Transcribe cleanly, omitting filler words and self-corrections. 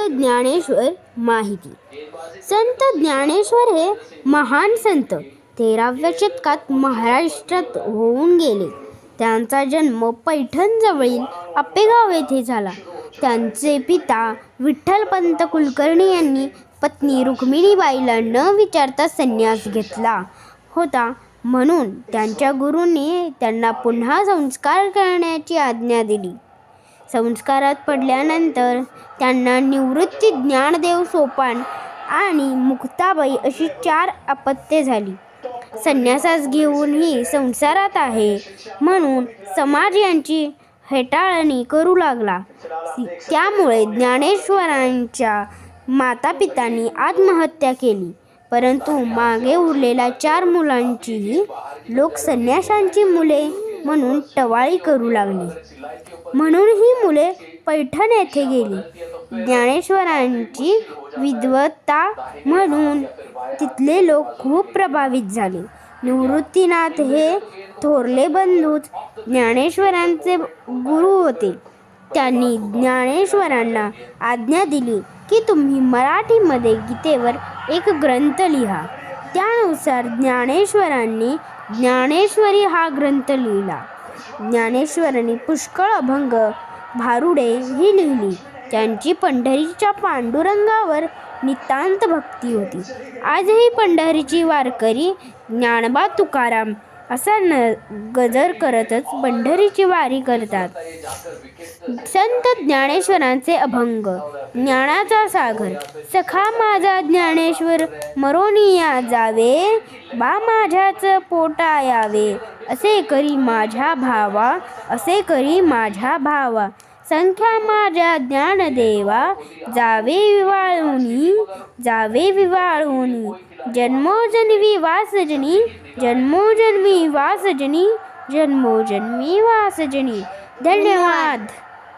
ज्ञानेश्वर माहिती. संत ज्ञानेश्वर हे महान संत 13व्या शतकात महाराष्ट्रात होऊन गेले. त्यांचा जन्म पैठणजवळील आपेगाव येथे झाला. त्यांचे पिता विठ्ठलपंत कुलकर्णी यांनी पत्नी रुक्मिणीबाईला न विचारता संन्यास घेतला होता, म्हणून त्यांच्या गुरूंनी त्यांना पुन्हा संस्कार करण्याची आज्ञा दिली. संस्कारात पडल्यानंतर त्यांना निवृत्ती, ज्ञानदेव, सोपान आणि मुक्ताबाई अशी 4 अपत्ये झाली. संन्यास घेऊनही संसारात आहे म्हणून समाज यांची हेटाळणी करू लागला. त्यामुळे ज्ञानेश्वरांच्या मातापित्यांनी आत्महत्या केली. परंतु मागे उरलेल्या 4 मुलांचीही लोक संन्याशांची मुले म्हणून टवाळी करू लागली. म्हणून ही मुले पैठण येथे गेली. ज्ञानेश्वरांची विद्वत्ता म्हणून तिथले लोक खूप प्रभावित झाले. निवृत्तीनाथ हे थोरले बंधूच ज्ञानेश्वरांचे गुरु होते. त्यांनी ज्ञानेश्वरांना आज्ञा दिली की तुम्ही मराठीमध्ये गीतेवर एक ग्रंथ लिहा. त्यानुसार ज्ञानेश्वरांनी ज्ञानेश्वरी हा ग्रंथ लिहिला. ज्ञानेश्वरांनी पुष्कळ अभंग, भारुडे ही लिहिली. त्यांची पंढरीच्या पांडुरंगावर नितांत भक्ती होती. आजही पंढरीची वारकरी ज्ञानोबा तुकाराम असा गजर करतच पंढरीची वारी करतात. संत ज्ञानेश्वरांचे अभंग. ज्ञानाचा सागर सखा माझा ज्ञानेश्वर, मरोनिया जावे, बा माझ्याच पोटा यावे, असे करी माझ्या भावा, असे करी माझ्या भावा, संख्या माझ्या ज्ञानदेवा, जावे विवाळुनी, जावे विवाळुनी, जन्मोजन्मी वासजनी, जन्मोजन्मी वासजनी, जन्मोजन्मी वासजनी. धन्यवाद.